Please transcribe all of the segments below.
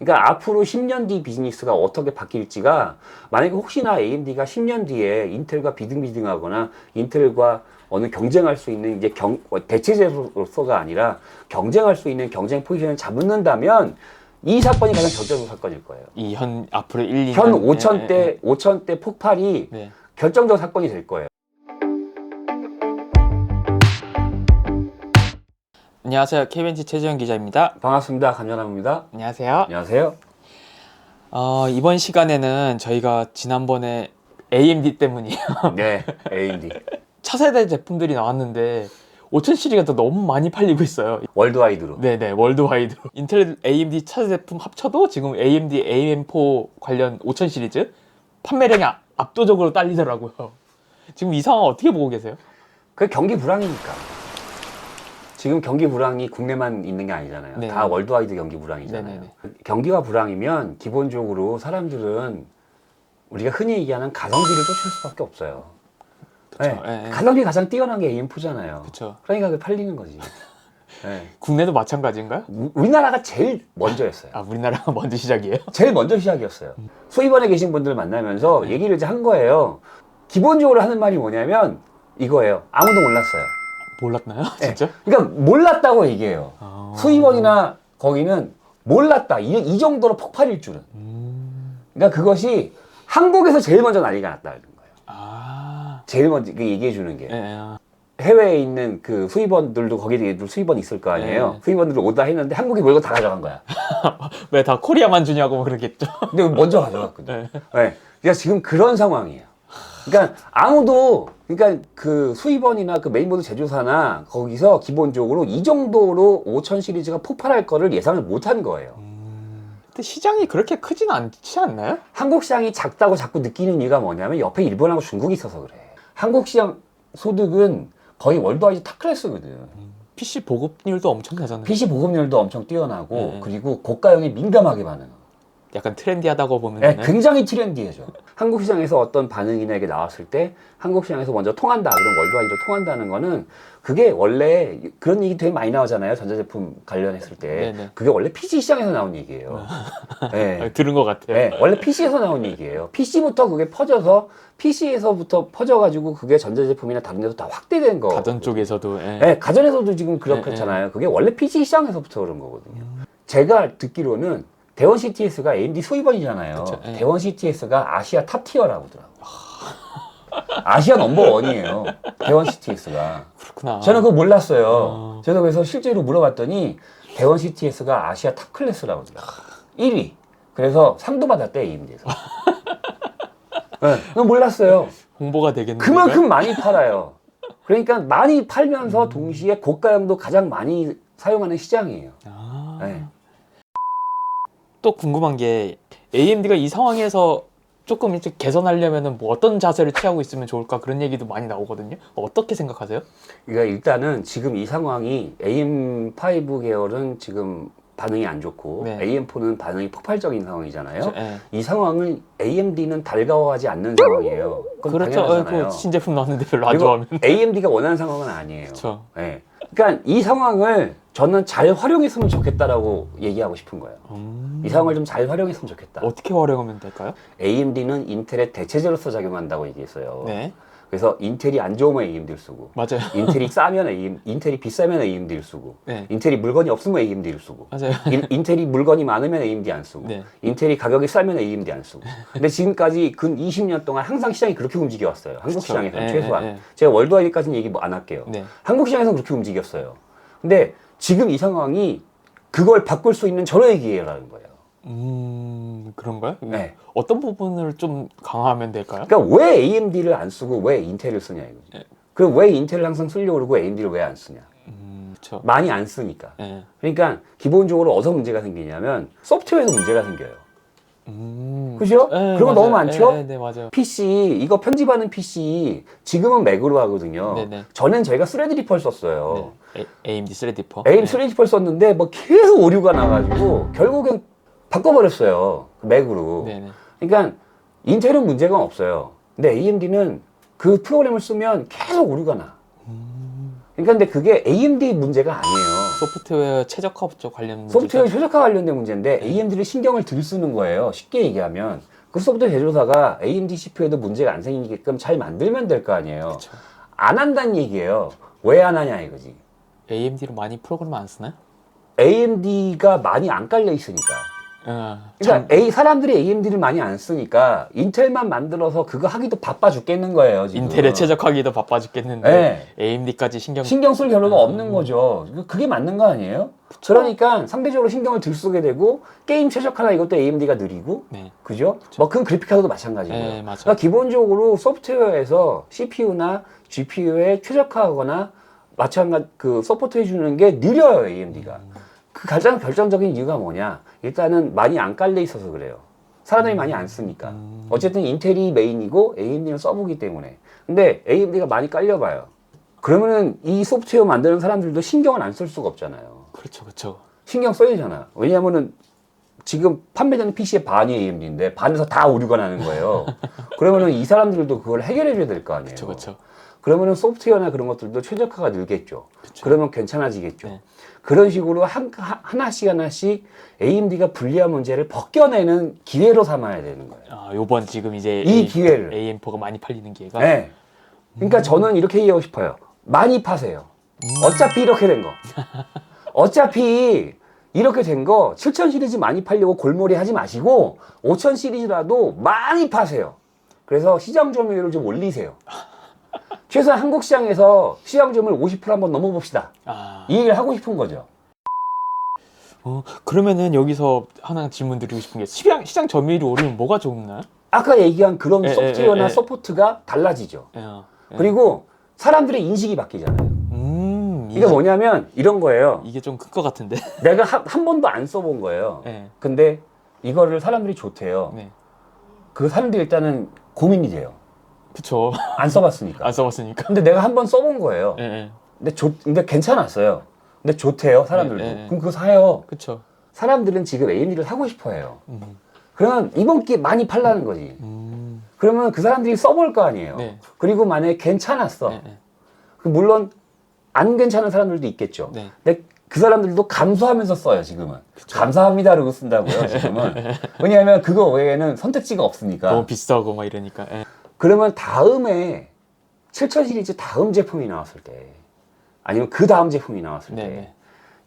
그러니까 앞으로 10년 뒤 비즈니스가 어떻게 바뀔지가 만약에 혹시나 AMD가 10년 뒤에 인텔과 비등비등하거나 인텔과 어느 경쟁할 수 있는 이제 대체제로서가 아니라 경쟁할 수 있는 경쟁 포지션을 잡는다면 이 사건이 가장 결정적 사건일 거예요. 이 앞으로 1, 2년 현 5천대 폭발이 네. 결정적 사건이 될 거예요. 안녕하세요. KBNT 최재현 기자입니다. 반갑습니다. 감전합니다. 안녕하세요. 안녕하세요. 이번 시간에는 저희가 지난번에 AMD 때문이에요. 네, AMD. 차세대 제품들이 나왔는데 5000 시리즈가 너무 많이 팔리고 있어요. 월드와이드로. 네네, 월드와이드로. 인텔 AMD 차세대 제품 합쳐도 지금 AMD AM4 관련 5000 시리즈 판매량이 압도적으로 딸리더라고요. 지금 이 상황 어떻게 보고 계세요? 그 경기 불황이니까. 지금 경기 불황이 국내만 있는 게 아니잖아요. 네네. 다 월드와이드 경기 불황이잖아요. 네네네. 경기가 불황이면 기본적으로 사람들은 우리가 흔히 얘기하는 가성비를 쫓을 수밖에 없어요. 그쵸. 네. 예, 예. 가성비 가장 뛰어난 게 AM4잖아요. 그쵸. 그러니까 그게 팔리는 거지. 네. 국내도 마찬가지인가요? 우리나라가 제일 먼저였어요. 우리나라가 먼저 시작이에요? 제일 먼저 시작이었어요. 수입원에 계신 분들 만나면서 얘기를 이제 한 거예요. 기본적으로 하는 말이 뭐냐면 이거예요. 아무도 몰랐어요. 몰랐나요? 네. 진짜? 그러니까 몰랐다고 얘기해요. 수입원이나 거기는 몰랐다. 이 정도로 폭발일 줄은. 그러니까 그것이 한국에서 제일 먼저 난리가 났다는 거예요. 제일 먼저 얘기해 주는 게. 해외에 있는 그 수입원들도 거기에 수입원이 있을 거 아니에요. 수입원들 오다 했는데 한국이 몰고 다 가져간 거야. 왜 다 코리아만 주냐고 그러겠죠. 근데 먼저 가져갔거든요. 네. 그러니까 지금 그런 상황이에요. 그러니까 아무도, 그러니까 그 수입원이나 그 메인보드 제조사나 거기서 기본적으로 이 정도로 5000 시리즈가 폭발할 거를 예상을 못 한 거예요. 근데 시장이 그렇게 크진 않지 않나요? 한국 시장이 작다고 자꾸 느끼는 이유가 뭐냐면 옆에 일본하고 중국이 있어서 그래. 한국 시장 소득은 거의 월드와이드 탑 클래스거든. PC 보급률도 엄청나잖아요. PC 보급률도 엄청 뛰어나고 그리고 고가형에 민감하게 반응하고. 약간 트렌디하다고 보면 네, 굉장히 트렌디해져. 한국 시장에서 어떤 반응이나 이게 나왔을 때 한국 시장에서 먼저 통한다, 그럼 월드와이드로 통한다는 거는 그게 원래 그런 얘기 되게 많이 나오잖아요. 전자제품 관련했을 때. 네네. 그게 원래 PC 시장에서 나온 얘기예요. 네. 들은 것 같아요. 네, 원래 PC에서 나온 얘기예요. PC부터 그게 퍼져서 PC에서부터 퍼져가지고 그게 전자제품이나 다른 데서 다 확대된 거. 가전 쪽에서도. 네, 가전에서도 지금 그렇잖아요. 그게 원래 PC 시장에서부터 그런 거거든요. 제가 듣기로는 대원 CTS가 AMD 수입원이잖아요. 그쵸, 대원 CTS가 아시아 탑 티어라고 하더라고요. 아시아 넘버원이에요. 대원 CTS가. 그렇구나. 저는 그거 몰랐어요. 저도 그래서 실제로 물어봤더니 대원 CTS가 아시아 탑 클래스라고 하더라고요. 1위. 그래서 상도 받았대, AMD에서. 네, 그건 몰랐어요. 홍보가 되겠는데. 그만큼 많이 팔아요. 그러니까 많이 팔면서 동시에 고가형도 가장 많이 사용하는 시장이에요. 네. 또 궁금한 게 AMD가 이 상황에서 조금 이제 개선하려면은 뭐 어떤 자세를 취하고 있으면 좋을까 그런 얘기도 많이 나오거든요. 어떻게 생각하세요? 그러니까 일단은 지금 이 상황이 AM5 계열은 지금 반응이 안 좋고 AM4는 반응이 폭발적인 상황이잖아요. 이 상황을 AMD는 달가워하지 않는 상황이에요. 그렇죠. 그 신제품 나왔는데 별로 안 좋아하면. AMD가 원하는 상황은 아니에요. 그렇죠. 네. 그러니까 이 상황을 저는 잘 활용했으면 좋겠다라고 얘기하고 싶은 거예요. 이 상황을 좀 잘 활용했으면 좋겠다. 어떻게 활용하면 될까요? AMD는 인텔의 대체제로서 작용한다고 얘기했어요. 네. 그래서 인텔이 안 좋으면 AMD를 쓰고, 맞아요. 인텔이 비싸면 AMD를 쓰고, 네. 인텔이 물건이 없으면 AMD를 쓰고, 맞아요. 인텔이 물건이 많으면 AMD 안 쓰고, 네. 인텔이 가격이 싸면 AMD 안 쓰고. 근데 지금까지 근 20년 동안 항상 시장이 그렇게 움직여 왔어요. 한국 시장에서는 최소한. 제가 월드와이드까지는 얘기 뭐 안 할게요. 한국 시장에서는 그렇게 움직였어요. 근데 지금 이 상황이 그걸 바꿀 수 있는 절호의 기회라는 거예요. 그런가요? 네. 어떤 부분을 좀 강화하면 될까요? 그러니까 왜 AMD를 안 쓰고 왜 인텔을 쓰냐 이거지. 그럼 왜 인텔을 항상 쓰려고 그러고 AMD를 왜 안 쓰냐? 그렇죠. 많이 안 쓰니까. 그러니까 기본적으로 어디서 문제가 생기냐면 소프트웨어에서 문제가 생겨요. 그죠? 그런 거 너무 많죠? 네, 맞아요. PC, 이거 편집하는 PC 지금은 맥으로 하거든요. 전엔 저희가 스레드리퍼를 썼어요. AMD 스레디퍼. AMD 스레드리퍼를 썼는데 뭐 계속 오류가 나가지고 결국엔 바꿔버렸어요. 맥으로. 그러니까 인텔은 문제가 없어요. 근데 AMD는 그 프로그램을 쓰면 계속 오류가 나. 그러니까 근데 그게 AMD 문제가 아니에요. 소프트웨어 최적화 쪽 관련 문제. 소프트웨어 최적화 관련된 문제인데 AMD를 신경을 덜 쓰는 거예요. 쉽게 얘기하면 그 소프트웨어 제조사가 AMD CPU에도 문제가 안 생기게끔 잘 만들면 될 거 아니에요. 그쵸. 안 한다는 얘기예요. 왜 안 하냐 이거지. AMD로 많이 프로그램 안 쓰나요? AMD가 많이 안 깔려 있으니까. 그러니까 사람들이 AMD를 많이 안 쓰니까 인텔만 만들어서 그거 하기도 바빠 죽겠는 거예요. 지금. 인텔에 최적화하기도 바빠 죽겠는데 네. AMD까지 신경 쓸 겨를가 없는 거죠. 그게 맞는 거 아니에요? 그러니까 상대적으로 신경을 덜 쓰게 되고 게임 최적화나 이것도 AMD가 느리고 네. 그죠? 뭐 그건 그래픽카드도 마찬가지고요. 네, 맞아요. 그러니까 기본적으로 소프트웨어에서 CPU나 GPU에 최적화하거나 마찬가지 그 서포트 해주는 게 느려요 AMD가. 그 가장 결정적인 이유가 뭐냐? 일단은 많이 안 깔려 있어서 그래요. 사람들이 많이 안 쓰니까. 어쨌든 인텔이 메인이고 AMD는 서브기 때문에. 근데 AMD가 많이 깔려봐요. 그러면은 이 소프트웨어 만드는 사람들도 신경을 안 쓸 수가 없잖아요. 그렇죠, 그렇죠. 신경 써야 되잖아. 왜냐면은 지금 판매되는 PC의 반이 AMD인데 반에서 다 오류가 나는 거예요. 그러면은 이 사람들도 그걸 해결해 줘야 될 거 아니에요. 그렇죠, 그렇죠. 그러면은 소프트웨어나 그런 것들도 최적화가 늘겠죠. 그쵸. 그러면 괜찮아지겠죠. 네. 그런 식으로 하나씩 AMD가 불리한 문제를 벗겨내는 기회로 삼아야 되는 거예요. 아, 요번 지금 이제 이 기회를. AM4가 많이 팔리는 기회가. 네. 그러니까 저는 이렇게 얘기하고 싶어요. 많이 파세요. 어차피 이렇게 된 거. 어차피 이렇게 된 거 7000 시리즈 많이 팔려고 골몰이 하지 마시고 5000 시리즈라도 많이 파세요. 그래서 시장 점유율을 좀 올리세요. 최소한 한국 시장에서 시장 점유율 50% 한번 넘어봅시다. 이 얘기를 하고 싶은 거죠. 그러면은 여기서 하나 질문 드리고 싶은 게 시장 점유율이 오르면 뭐가 좋나요? 아까 얘기한 그런 에, 소프트웨어나 에. 서포트가 달라지죠. 예. 그리고 사람들의 인식이 바뀌잖아요. 이게 뭐냐면 이런 거예요. 이게 좀 큰 것 같은데. 내가 한 번도 안 써본 거예요. 네. 근데 이거를 사람들이 좋대요. 네. 그 사람들이 일단은 고민이 돼요. 그쵸. 안 써봤으니까. 안 써봤으니까. 근데 내가 한 번 써본 거예요. 예. 근데 괜찮았어요. 근데 좋대요, 사람들도. 네. 그럼 그거 사요. 그쵸. 사람들은 지금 AMD를 사고 싶어 해요. 그러면 이번 기회에 많이 팔라는 거지. 그러면 그 사람들이 써볼 거 아니에요. 네. 그리고 만약에 괜찮았어. 네. 그 물론 안 괜찮은 사람들도 있겠죠. 네. 근데 그 사람들도 감수하면서 써요, 지금은. 감사합니다라고 쓴다고요, 지금은. 왜냐하면 그거 외에는 선택지가 없으니까. 너무 비싸고 막 이러니까. 예. 그러면 다음에 7000 시리즈 다음 제품이 나왔을 때 아니면 그 다음 제품이 나왔을 때 네네.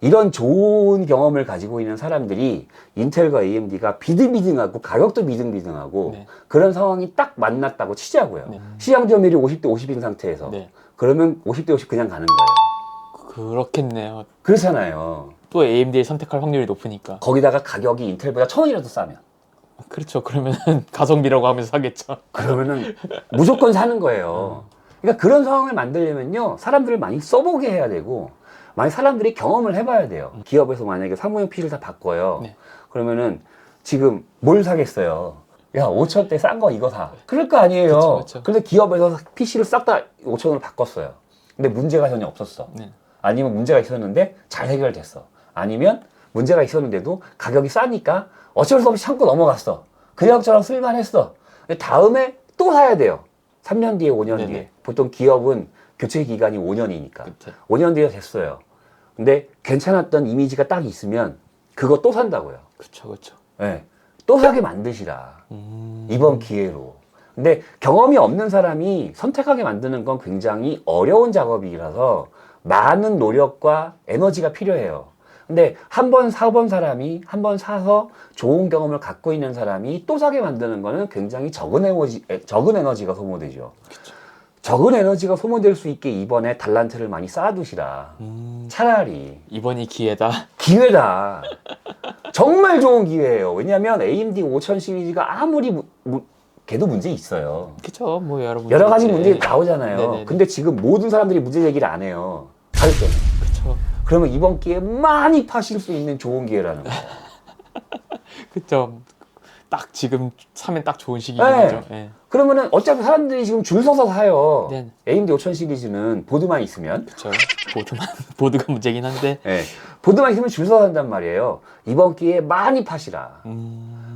이런 좋은 경험을 가지고 있는 사람들이 인텔과 AMD가 비등비등하고 가격도 비등비등하고 네. 그런 상황이 딱 만났다고 치자고요. 네. 시장 점유율이 50대 50인 상태에서 네. 그러면 50대 50 그냥 가는 거예요. 그렇겠네요. 그렇잖아요. 또 AMD를 선택할 확률이 높으니까. 거기다가 가격이 인텔보다 1000원이라도 싸면 그렇죠. 그러면은 가성비라고 하면서 사겠죠. 그러면은 무조건 사는 거예요. 그러니까 그런 상황을 만들려면요 사람들을 많이 써보게 해야 되고 많이 사람들이 경험을 해봐야 돼요. 기업에서 만약에 사무용 PC를 다 바꿔요. 네. 그러면은 지금 뭘 사겠어요? 야 5천대 싼 거 이거 사. 그럴 거 아니에요. 그쵸, 그쵸. 근데 기업에서 PC를 싹 다 5천원으로 바꿨어요. 근데 문제가 전혀 없었어. 네. 아니면 문제가 있었는데 잘 해결됐어. 아니면 문제가 있었는데도 가격이 싸니까 어쩔 수 없이 참고 넘어갔어. 그냥저냥 쓸만했어. 근데 다음에 또 사야 돼요. 3년 뒤에 5년 네네. 뒤에. 보통 기업은 교체 기간이 5년이니까. 그쵸. 5년 뒤에 됐어요. 근데 괜찮았던 이미지가 딱 있으면 그거 또 산다고요. 그쵸, 그쵸. 네. 또 사게 만드시라. 이번 기회로. 근데 경험이 없는 사람이 선택하게 만드는 건 굉장히 어려운 작업이라서 많은 노력과 에너지가 필요해요. 근데 한 번 사본 사람이 한 번 사서 좋은 경험을 갖고 있는 사람이 또 사게 만드는 거는 굉장히 적은 에너지가 소모되죠. 그쵸. 적은 에너지가 소모될 수 있게 이번에 달란트를 많이 쌓아두시라. 차라리 이번이 기회다. 기회다. 정말 좋은 기회예요. 왜냐하면 AMD 5000 시리즈가 아무리 걔도 문제 있어요. 그쵸. 뭐 여러분. 여러 가지 문제가 나오잖아요. 네네네. 근데 지금 모든 사람들이 문제 제기를 안 해요. 가격 때문에. 그쵸. 그러면 이번 기회에 많이 파실 수 있는 좋은 기회라는 거예요. 그쵸. 딱 지금 사면 딱 좋은 네. 시기죠. 네. 그러면은 어차피 사람들이 지금 줄 서서 사요. 네. AMD 5000 시리즈는 보드만 있으면. 그쵸. 보드가 문제긴 한데. 네. 보드만 있으면 줄 서서 산단 말이에요. 이번 기회에 많이 파시라.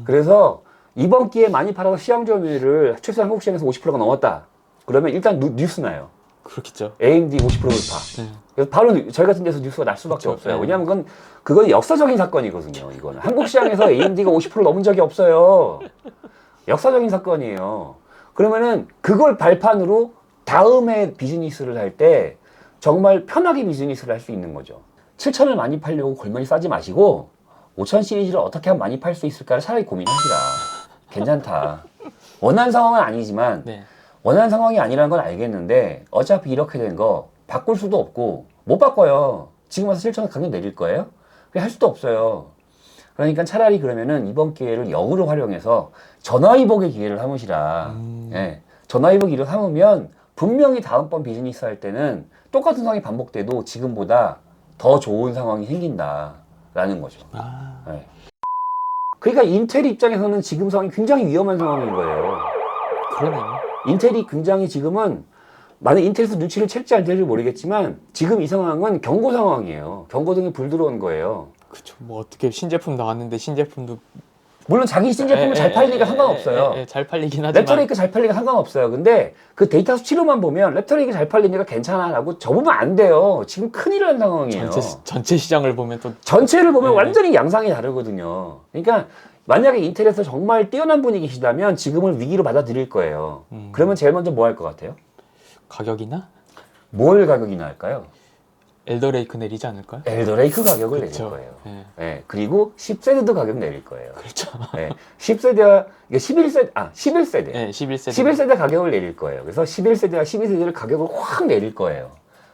그래서 이번 기회에 많이 팔아서 시장 점유율을 최소한 한국 시장에서 50%가 넘었다. 그러면 일단 뉴스 나요. 그렇겠죠. AMD 50% 돌파. 그래서 바로 저희 같은 데서 뉴스가 날 수밖에 그렇죠. 없어요. 네. 왜냐하면 그건 역사적인 사건이거든요. 이거는 한국 시장에서 AMD가 50% 넘은 적이 없어요. 역사적인 사건이에요. 그러면은 그걸 발판으로 다음에 비즈니스를 할 때 정말 편하게 비즈니스를 할 수 있는 거죠. 7천을 많이 팔려고 골머리 싸지 마시고 5천 시리즈를 어떻게 하면 많이 팔 수 있을까를 차라리 고민하시라. 괜찮다. 원한 상황은 아니지만 네. 원하는 상황이 아니라는 건 알겠는데 어차피 이렇게 된 거 바꿀 수도 없고 못 바꿔요. 지금 와서 7천 원 가격 내릴 거예요? 그게 할 수도 없어요. 그러니까 차라리 그러면은 이번 기회를 역으로 활용해서 전화위복의 기회를 삼으시라. 예. 전화위복 기회를 삼으면 분명히 다음번 비즈니스 할 때는 똑같은 상황이 반복돼도 지금보다 더 좋은 상황이 생긴다라는 거죠. 예. 그러니까 인텔 입장에서는 지금 상황이 굉장히 위험한 상황인 거예요. 그러네요. 인텔이 굉장히 지금은 만약 인텔에서 눈치를 챌지 안 챌지 모르겠지만 지금 이 상황은 경고 상황이에요. 경고등이 불 들어온 거예요. 그쵸. 뭐 어떻게 신제품 나왔는데 신제품도 물론 자기 신제품은 잘 팔리니까 상관없어요. 잘 팔리긴 하지만 랩터레이크 잘 팔리니까 상관없어요. 근데 그 데이터 수치로만 보면 랩터레이크 잘 팔리니까 괜찮아 라고 접으면 안 돼요. 지금 큰일 난 상황이에요. 전체 시장을 보면 또 전체를 보면 네. 완전히 양상이 다르거든요. 그러니까 만약에 인텔에서 정말 뛰어난 분이 계시다면 지금을 위기로 받아들일 거예요. 그러면 제일 먼저 뭐 할 것 같아요? 가격이나 뭘 가격이나 할까요? 엘더레이크 내리지 않을까요? 엘더레이크 가격을 그쵸. 내릴 거예요. 네. 네, 그리고 10세대도 가격 내릴 거예요. 그렇죠. 네, 10세대와 11세대. 네, 11세대. 11세대 가격을 내릴 거예요. 그래서 11세대와 12세대를 가격을 확 내릴 거예요.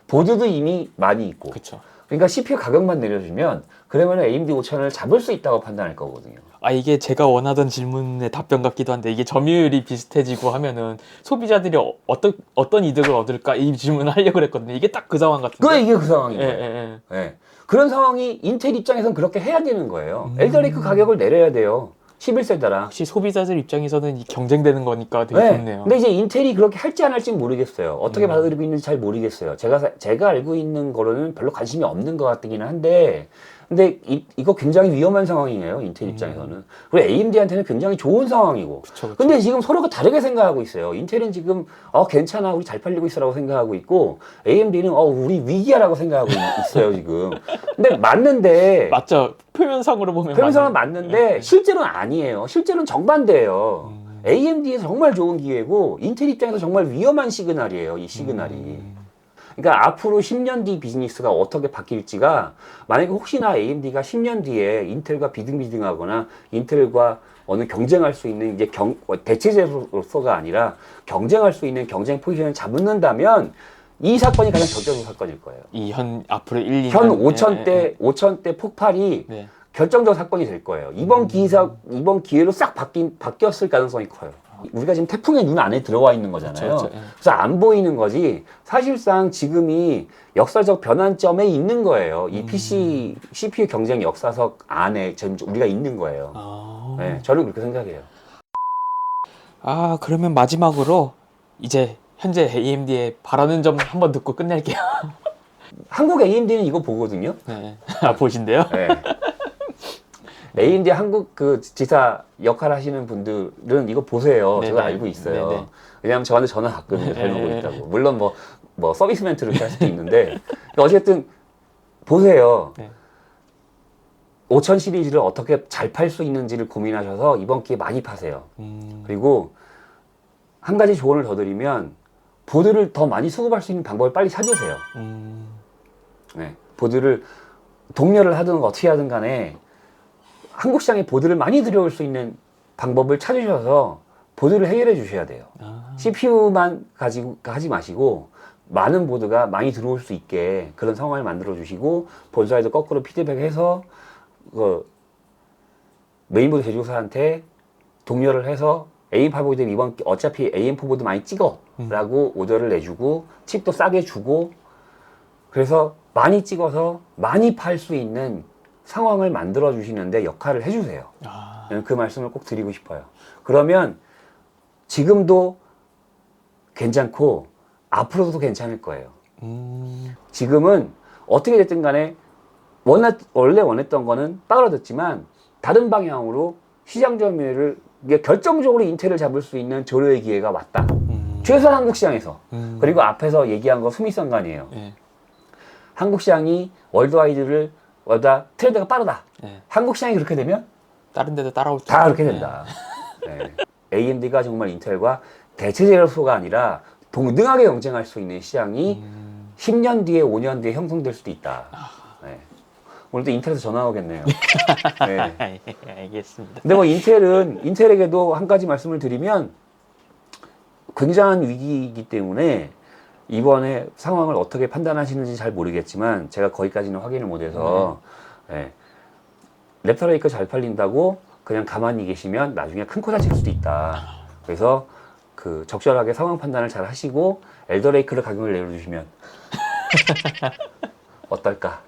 보드도 이미 많이 있고. 그렇죠. 그러니까 CPU 가격만 내려주면 그러면 AMD 5000을 잡을 수 있다고 판단할 거거든요. 아 이게 제가 원하던 질문의 답변 같기도 한데 이게 점유율이 비슷해지고 하면은 소비자들이 어떤 이득을 얻을까 이 질문을 하려고 그랬거든요. 이게 딱 그 상황 같은데. 이게 그 상황인 예, 거예요. 예, 예. 네. 그런 상황이 인텔 입장에서는 그렇게 해야 되는 거예요. 엘더레이크 가격을 내려야 돼요. 11세대랑. 역시 소비자들 입장에서는 이 경쟁되는 거니까 되게 네. 좋네요. 근데 이제 인텔이 그렇게 할지 안 할지 모르겠어요. 어떻게 받아들이고 있는지 잘 모르겠어요. 제가 알고 있는 거로는 별로 관심이 없는 것 같기는 한데, 근데 이거 굉장히 위험한 상황이에요. 인텔 입장에서는. 그리고 AMD한테는 굉장히 좋은 상황이고. 그쵸. 근데 지금 서로가 다르게 생각하고 있어요. 인텔은 지금 괜찮아, 우리 잘 팔리고 있어라고 생각하고 있고, AMD는 우리 위기야라고 생각하고 있어요 지금. 근데 맞는데. 맞죠. 표면상으로 보면 표면상은 맞는데 실제로는 아니에요. 실제로는 정반대예요. AMD에서 정말 좋은 기회고 인텔 입장에서 정말 위험한 시그널이에요. 이 시그널이. 그러니까 앞으로 10년 뒤 비즈니스가 어떻게 바뀔지가 만약에 혹시나 AMD가 10년 뒤에 인텔과 비등비등하거나 인텔과 어느 경쟁할 수 있는 이제 대체제로서가 아니라 경쟁할 수 있는 경쟁 포지션을 잡는다면 이 사건이 가장 결정적 사건일 거예요. 앞으로 1, 2년 현 5천대 폭발이 네. 결정적 사건이 될 거예요. 이번 기회로 싹 바뀌었을 가능성이 커요. 우리가 지금 태풍의 눈 안에 들어와 있는 거잖아요. 그쵸. 그래서 안 보이는 거지 사실상 지금이 역사적 변환점에 있는 거예요. 이 PC, CPU 경쟁 역사석 안에 지금 우리가 있는 거예요. 네, 저는 그렇게 생각해요. 그러면 마지막으로 이제 현재 AMD에 바라는 점 한번 듣고 끝낼게요. 한국 AMD는 이거 보거든요. 네. 보신대요? 네. AMD 한국 그 지사 역할 하시는 분들은 이거 보세요. 네네. 제가 알고 있어요. 네네. 왜냐하면 저한테 전화 왔거든요. 잘 보고 네네. 있다고. 물론 뭐 서비스 멘트를 이렇게 할 수도 있는데 어쨌든 보세요. 네. 5000 시리즈를 어떻게 잘 팔 수 있는지를 고민하셔서 이번 기회에 많이 파세요. 그리고 한 가지 조언을 더 드리면 보드를 더 많이 수급할 수 있는 방법을 빨리 찾으세요. 네. 보드를 동료를 하든 어떻게 하든 간에 한국 시장에 보드를 많이 들여올 수 있는 방법을 찾으셔서 보드를 해결해 주셔야 돼요. CPU만 가지고 하지 마시고 많은 보드가 많이 들어올 수 있게 그런 상황을 만들어 주시고 본사에도 거꾸로 피드백해서 메인보드 제조사한테 독려를 해서 A8 보드 이번 어차피 AM4 보드 많이 찍어 라고 오더를 내주고 칩도 싸게 주고 그래서 많이 찍어서 많이 팔 수 있는 상황을 만들어 주시는데 역할을 해주세요. 그 말씀을 꼭 드리고 싶어요. 그러면 지금도 괜찮고 앞으로도 괜찮을 거예요. 지금은 어떻게 됐든 간에 원래 원했던 거는 떨어졌지만 다른 방향으로 시장 점유율을 결정적으로 인텔을 잡을 수 있는 조례의 기회가 왔다. 최소한 한국 시장에서. 그리고 앞에서 얘기한 거 수미상관이에요. 예. 한국 시장이 월드와이드보다 트렌드가 빠르다. 예. 한국 시장이 그렇게 되면 다른 데도 따라올 수 다 그렇게 된다. 네. AMD가 정말 인텔과 대체제로서가 아니라 동등하게 경쟁할 수 있는 시장이 10년 뒤에 5년 뒤에 형성될 수도 있다. 네. 오늘도 인텔에서 전화 오겠네요. 네. 예, 알겠습니다. 근데 뭐 인텔에게도 한 가지 말씀을 드리면 굉장한 위기이기 때문에 이번에 상황을 어떻게 판단하시는지 잘 모르겠지만 제가 거기까지는 확인을 못해서 랩터레이크 잘 팔린다고 그냥 가만히 계시면 나중에 큰 코 다칠 수도 있다. 그래서 그 적절하게 상황 판단을 잘 하시고 엘더레이크를 가격을 내려주시면 어떨까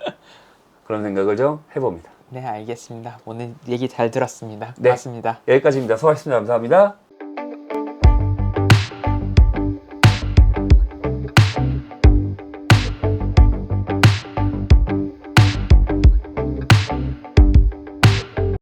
그런 생각을 좀 해봅니다. 네, 알겠습니다. 오늘 얘기 잘 들었습니다. 네. 고맙습니다. 여기까지입니다. 수고하셨습니다. 감사합니다.